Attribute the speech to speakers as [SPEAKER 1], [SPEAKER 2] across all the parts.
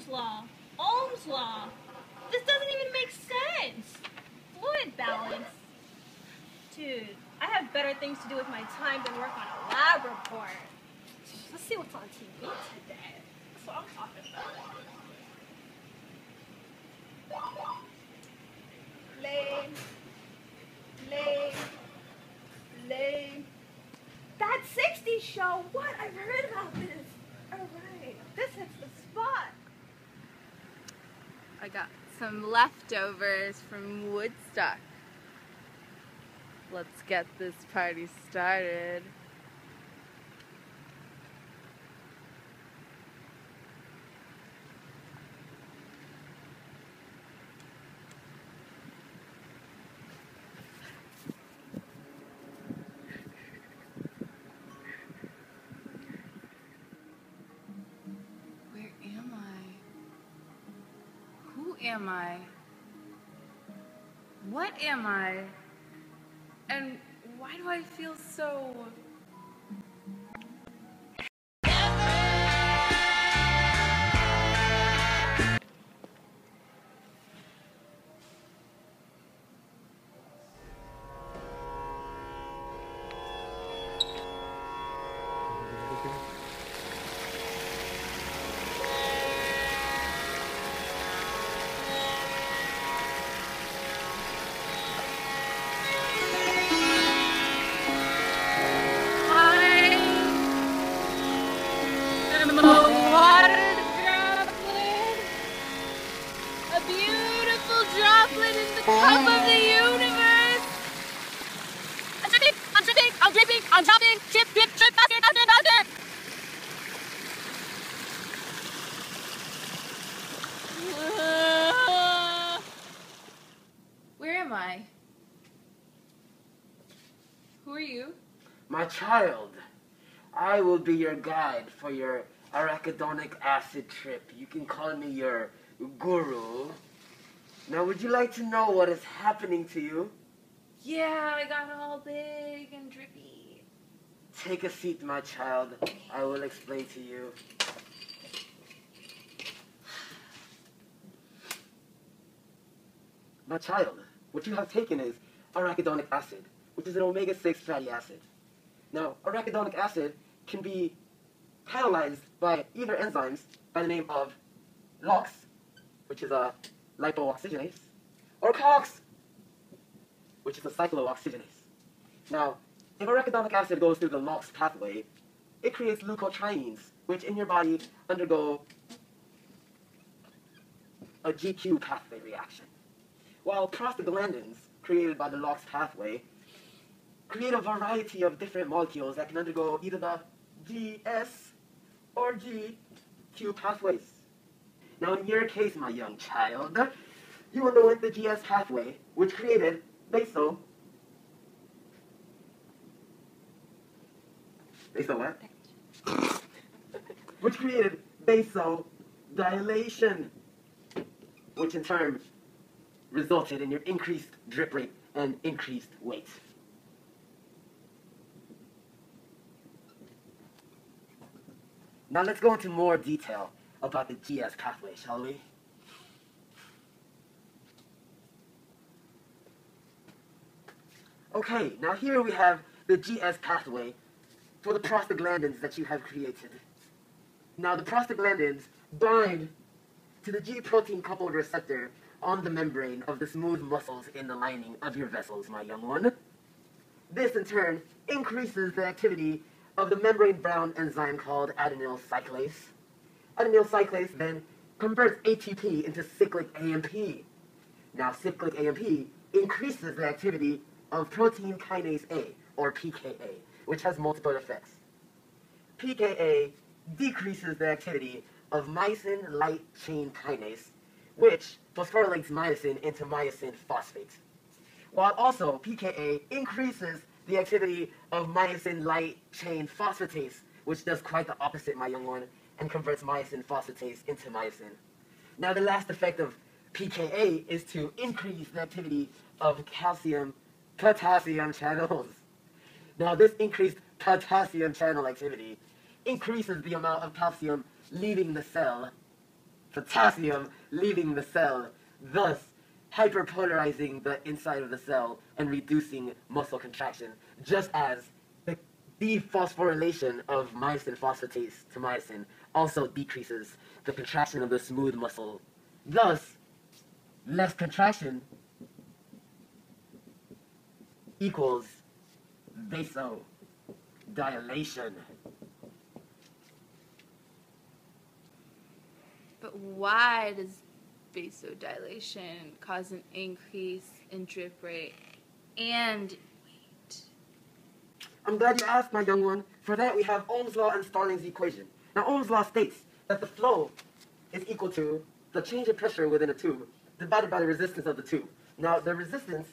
[SPEAKER 1] Ohm's law. Ohm's law. This doesn't even make sense. Fluid balance. Dude, I have better things to do with my time than work on a lab report. Let's see what's on TV today. That's what I'm talking about. Lame. That 60s show. What? I've heard about this. Alright. This hits the spot.
[SPEAKER 2] I got some leftovers from Woodstock. Let's get this party started. Where am I? Who am I? What am I? And why do I feel so... Droplet in the cup of the universe. I'm dripping, I'm dropping, drip, faster. Where am I? Who are you?
[SPEAKER 3] My child, I will be your guide for your arachidonic acid trip. You can call me your guru. Now, would you like to know what is happening to you?
[SPEAKER 2] Yeah, I got all big and drippy.
[SPEAKER 3] Take a seat, my child. I will explain to you. My child, what you have taken is arachidonic acid, which is an omega-6 fatty acid. Now, arachidonic acid can be catalyzed by either enzymes by the name of LOX, which is a lipooxygenase, or COX, which is a cyclooxygenase. Now, if arachidonic acid goes through the LOX pathway, it creates leukotrienes, which in your body undergo a GQ pathway reaction. While prostaglandins, created by the LOX pathway, create a variety of different molecules that can undergo either the GS or GQ pathways. Now, in your case, my young child, you underwent the GS pathway, which created vaso what? Which created vasodilation, which in turn resulted in your increased drip rate and increased weight. Now let's go into more detail about the GS pathway, shall we? Okay, now here we have the GS pathway for the prostaglandins that you have created. Now the prostaglandins bind to the G protein coupled receptor on the membrane of the smooth muscles in the lining of your vessels, my young one. This in turn increases the activity of the membrane-bound enzyme called adenyl cyclase. Adenyl cyclase then converts ATP into cyclic AMP. Now, cyclic AMP increases the activity of protein kinase A, or pKa, which has multiple effects. pKa decreases the activity of myosin light chain kinase, which phosphorylates myosin into myosin phosphate. While also pKa increases the activity of myosin light chain phosphatase, which does quite the opposite, my young one, and converts myosin phosphatase into myosin. Now, the last effect of pKa is to increase the activity of calcium-potassium channels. Now, this increased potassium channel activity increases the amount of calcium leaving the cell potassium leaving the cell, thus hyperpolarizing the inside of the cell and reducing muscle contraction, just as the dephosphorylation of myosin phosphatase to myosin also decreases the contraction of the smooth muscle. Thus, less contraction equals vasodilation.
[SPEAKER 2] But why does vasodilation cause an increase in drip rate and weight?
[SPEAKER 3] I'm glad you asked, my young one. For that, we have Ohm's law and Starling's equation. Now, Ohm's law states that the flow is equal to the change in pressure within a tube divided by the resistance of the tube. Now, the resistance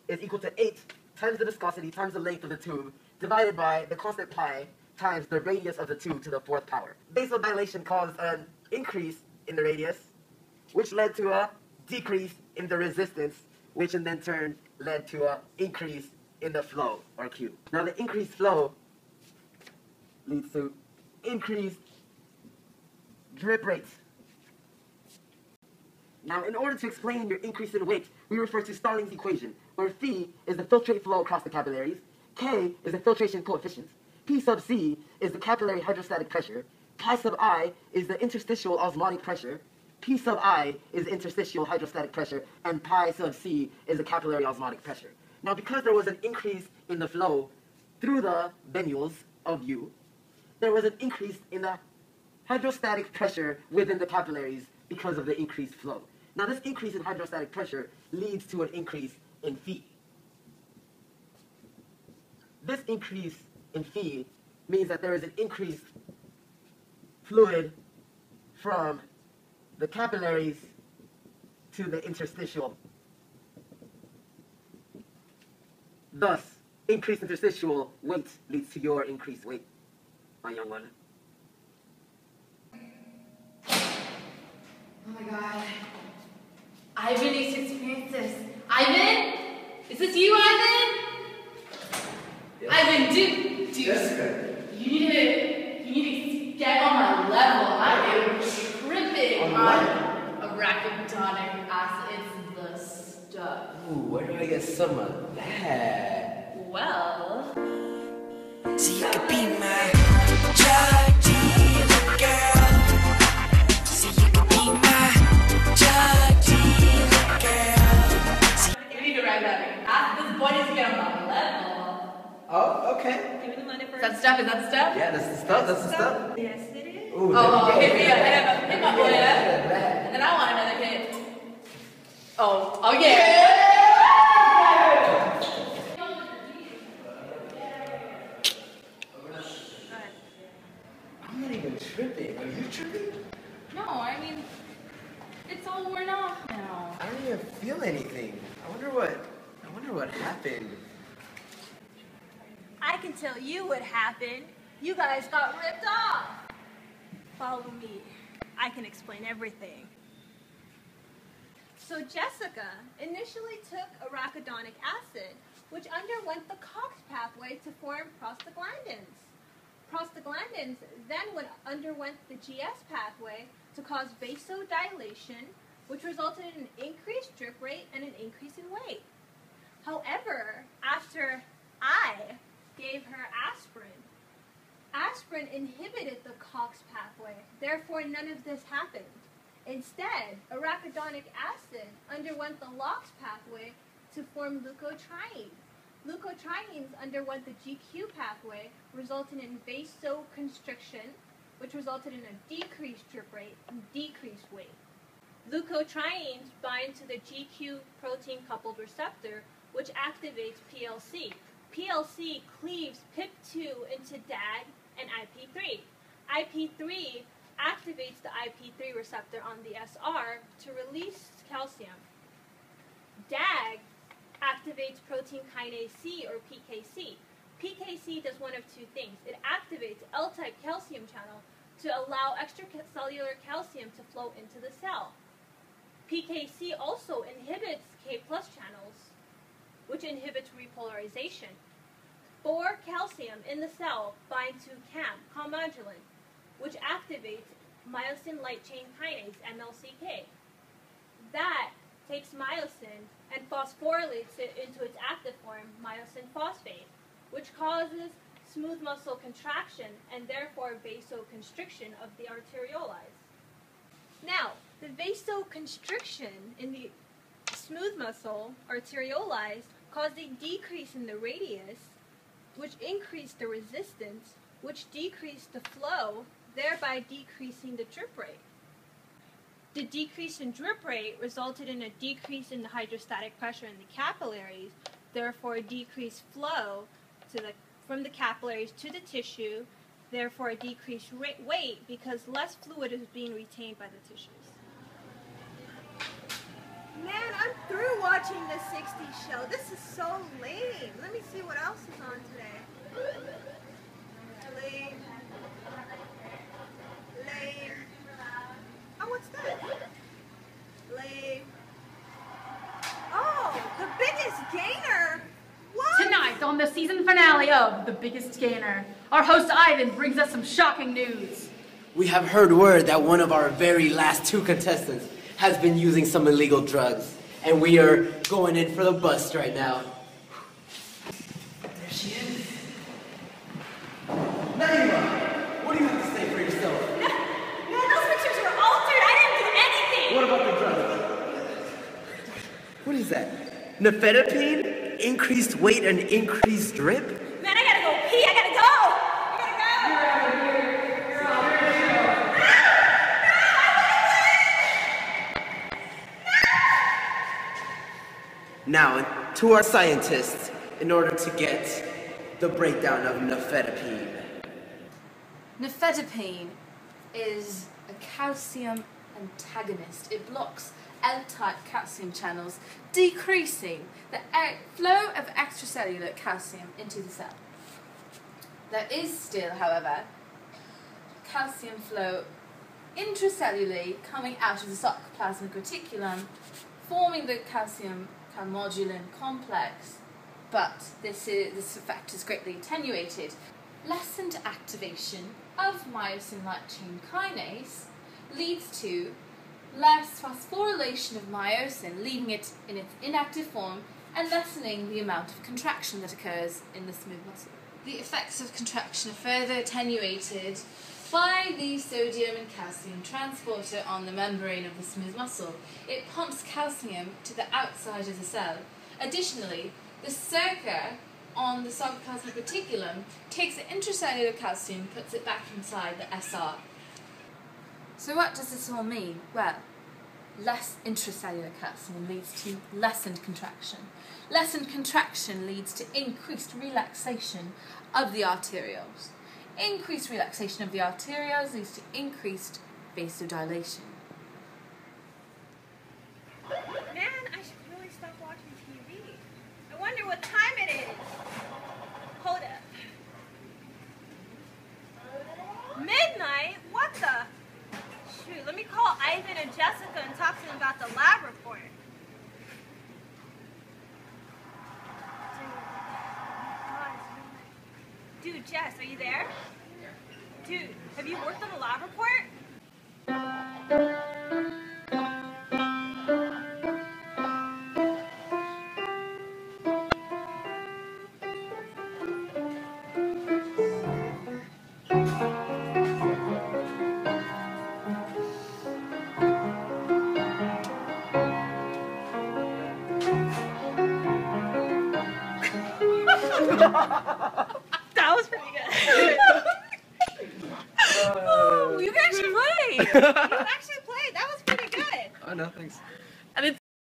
[SPEAKER 3] is equal to 8 times the viscosity times the length of the tube divided by the constant pi times the radius of the tube to the 4th power. Vasodilation caused an increase in the radius, which led to a decrease in the resistance, which in then turn led to an increase in the flow, or Q. Now the increased flow leads to increased drip rates. Now in order to explain your increase in weight, we refer to Starling's equation, where phi is the filtrate flow across the capillaries, K is the filtration coefficient, P sub C is the capillary hydrostatic pressure, pi sub I is the interstitial osmotic pressure, P sub I is interstitial hydrostatic pressure, and pi sub C is the capillary osmotic pressure. Now, because there was an increase in the flow through the venules of U, there was an increase in the hydrostatic pressure within the capillaries because of the increased flow. Now, this increase in hydrostatic pressure leads to an increase in phi. This increase in phi means that there is an increased fluid from the capillaries to the interstitial. Thus, increased interstitial weight leads to your increased weight, my young one.
[SPEAKER 2] Oh my god. Ivan needs to experience this. Ivan? Is this you, Ivan?
[SPEAKER 4] Yes.
[SPEAKER 2] Ivan, dude.
[SPEAKER 4] Jessica.
[SPEAKER 2] You need to get on my level. I am tripping on arachidonic acid. It's the stuff.
[SPEAKER 4] Ooh, where do I get some of that?
[SPEAKER 2] Well,
[SPEAKER 5] So you could be my drug dealer, girl. So you could be my drug dealer, girl.
[SPEAKER 2] we need to write that. Ask this boy needs to get on my level.
[SPEAKER 4] Oh, okay.
[SPEAKER 1] Give me the money
[SPEAKER 2] Is
[SPEAKER 1] first.
[SPEAKER 2] that stuff? Is that stuff?
[SPEAKER 4] Yeah, that's the stuff, that's the stuff.
[SPEAKER 1] Yes, it is.
[SPEAKER 4] Ooh,
[SPEAKER 2] Oh, hit me up.
[SPEAKER 4] yeah.
[SPEAKER 2] Hit my boy up. And then I want another hit. Oh yeah.
[SPEAKER 4] I'm not even tripping. Are you tripping?
[SPEAKER 2] No, I mean, it's all worn off now.
[SPEAKER 4] I don't even feel anything. I wonder what happened.
[SPEAKER 1] I can tell you what happened. You guys got ripped off. Follow me. I can explain everything. So Jessica initially took arachidonic acid, which underwent the Cox pathway to form prostaglandins. Prostaglandins then underwent the GS pathway to cause vasodilation, which resulted in an increased drip rate and an increase in weight. However, after I gave her aspirin, aspirin inhibited the Cox pathway, therefore none of this happened. Instead, arachidonic acid underwent the LOX pathway to form leukotriene. Leukotrienes underwent the GQ pathway, resulting in vasoconstriction, which resulted in a decreased drip rate and decreased weight. Leukotrienes bind to the GQ protein-coupled receptor, which activates PLC. PLC cleaves PIP2 into DAG and IP3. IP3 activates the IP3 receptor on the SR to release calcium. DAG activates protein kinase C, or PKC. PKC does one of two things. It activates L-type calcium channel to allow extracellular calcium to flow into the cell. PKC also inhibits K+ channels, which inhibits repolarization. 4 calcium in the cell bind to CAM, calmodulin, which activates myosin light chain kinase, MLCK. That takes myosin and phosphorylates it into its active form, myosin phosphate, which causes smooth muscle contraction and therefore vasoconstriction of the arterioles. Now, the vasoconstriction in the smooth muscle arterioles caused a decrease in the radius, which increased the resistance, which decreased the flow, thereby decreasing the drip rate. The decrease in drip rate resulted in a decrease in the hydrostatic pressure in the capillaries, therefore a decreased flow from the capillaries to the tissue, therefore a decreased weight because less fluid is being retained by the tissues.
[SPEAKER 6] Man, I'm through watching the 60s show. This is so lame. Let me see what else is on today. Lame. Lame. Oh, what's that? Lame. Oh, The Biggest Gainer. What?
[SPEAKER 2] Tonight, on the season finale of The Biggest Gainer, our host Ivan brings us some shocking news.
[SPEAKER 4] We have heard word that one of our very last 2 contestants has been using some illegal drugs, and we are going in for the bust right now. There she is. Naima, what do you have to say for yourself?
[SPEAKER 1] Man, those pictures were altered. I didn't do anything.
[SPEAKER 4] What about the drugs? What is that? Nifedipine? Increased weight and increased drip?
[SPEAKER 1] Man, I gotta go pee. I gotta go.
[SPEAKER 4] Now, to our scientists, in order to get the breakdown of nifedipine.
[SPEAKER 2] Nifedipine is a calcium antagonist. It blocks L-type calcium channels, decreasing the flow of extracellular calcium into the cell. There is still, however, calcium flow intracellularly coming out of the sarcoplasmic reticulum, forming the calcium calmodulin complex, but this effect is greatly attenuated. Lessened activation of myosin light chain kinase leads to less phosphorylation of myosin, leaving it in its inactive form and lessening the amount of contraction that occurs in the smooth muscle. The effects of contraction are further attenuated by the sodium and calcium transporter on the membrane of the smooth muscle. It pumps calcium to the outside of the cell. Additionally, the circuit on the sarcoplasmic reticulum takes the intracellular calcium and puts it back inside the SR. So what does this all mean? Well, less intracellular calcium leads to lessened contraction. Lessened contraction leads to increased relaxation of the arterioles. Increased relaxation of the arterioles leads to increased vasodilation.
[SPEAKER 6] Man, I should really stop watching TV. I wonder what time it is. Hold up. Midnight? What the? Shoot, let me call Ivan and Jessica and talk to them about the lab report. Dude, Jess, are you there? Dude, have you worked on the lab report? That was pretty good. Oh, you can actually play. You actually played. That was pretty good.
[SPEAKER 4] Oh, no, thanks.